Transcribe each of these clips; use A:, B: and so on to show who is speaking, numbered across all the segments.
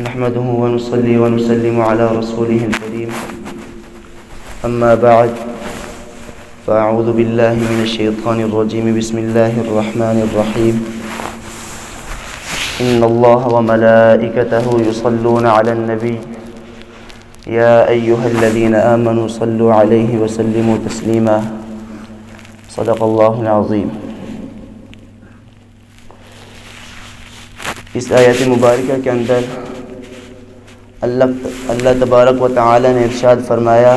A: نحمده ونصلي ونسلم على رسوله الكريم أما بعد فأعوذ بالله من الشيطان الرجيم بسم الله الرحمن الرحيم إن الله وملائكته يصلون على النبي يا أيها الذين آمنوا صلوا عليه وسلموا تسليما صدق الله العظيم۔ اس آیت مبارکہ کے اندر اللہ تبارک و تعالی نے ارشاد فرمایا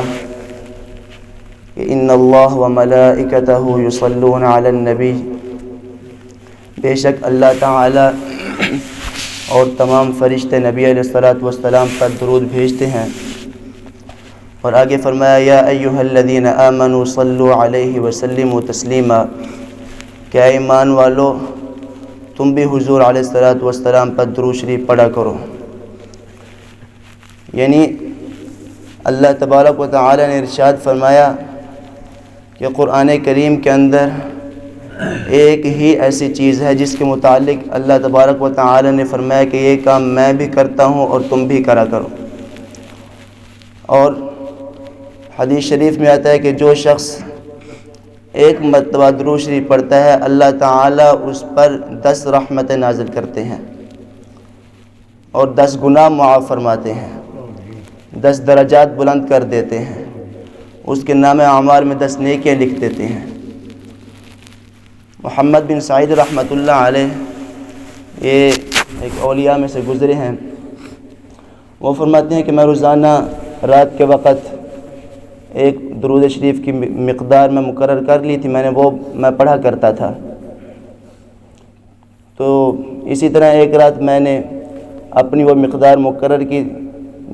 A: کہ ان اللہ و ملائکتہ یصلون علی النبی، بے شک اللہ تعالی اور تمام فرشتے نبی علیہ الصلوۃ والسلام پر درود بھیجتے ہیں۔ اور آگے فرمایا یا ایھا الذین آمنوا صلوا علیہ وسلموا تسلیما، کہ اے ایمان والو تم بھی حضور علیہ الصلوۃ والسلام پر درود شریف پڑھا کرو۔ یعنی اللہ تبارک و تعالی نے ارشاد فرمایا کہ قرآن کریم کے اندر ایک ہی ایسی چیز ہے جس کے متعلق اللہ تبارک و تعالی نے فرمایا کہ یہ کام میں بھی کرتا ہوں اور تم بھی کرا کرو۔ اور حدیث شریف میں آتا ہے کہ جو شخص ایک مرتبہ درود شریف پڑھتا ہے اللہ تعالی اس پر 10 رحمتیں نازل کرتے ہیں اور 10 گناہ معاف فرماتے ہیں، 10 درجات بلند کر دیتے ہیں، اس کے نام اعمال میں 10 نیکیاں لکھ دیتے ہیں۔ محمد بن سعید رحمۃ اللہ علیہ یہ ایک اولیاء میں سے گزرے ہیں، وہ فرماتے ہیں کہ میں روزانہ رات کے وقت ایک درود شریف کی مقدار میں مقرر کر لی تھی، میں پڑھا کرتا تھا۔ تو اسی طرح ایک رات میں نے اپنی وہ مقدار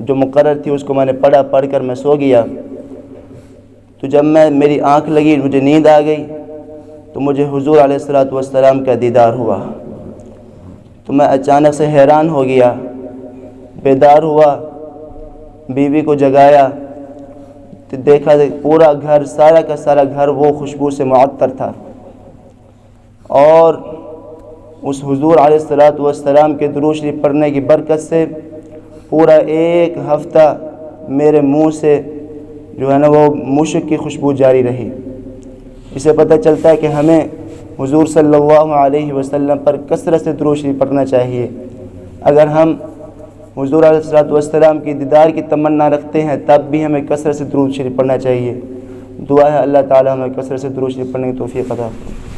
A: جو مقرر تھی اس کو میں نے پڑھ کر میں سو گیا۔ تو جب میری آنکھ لگی، مجھے نیند آ گئی، تو مجھے حضور علیہ الصلوۃ والسلام کا دیدار ہوا۔ تو میں اچانک سے حیران ہو گیا، بیدار ہوا، بیوی کو جگایا تو دیکھا پورا گھر، سارا کا سارا گھر وہ خوشبو سے معطر تھا، اور اس حضور علیہ الصلوۃ والسلام کے درود شریف پڑھنے کی برکت سے پورا ایک ہفتہ میرے منہ سے جو ہے نا وہ مشک کی خوشبو جاری رہی۔ اسے پتہ چلتا ہے کہ ہمیں حضور صلی اللہ علیہ وسلم پر کثرت سے درود شریف پڑھنا چاہیے۔ اگر ہم حضور علیہ الصلوۃ والسلام کی دیدار کی تمنا رکھتے ہیں تب بھی ہمیں کثرت سے درود شریف پڑھنا چاہیے۔ دعا ہے اللہ تعالی ہمیں کثرت سے درود شریف پڑھنے کی توفیق عطا فرمائے۔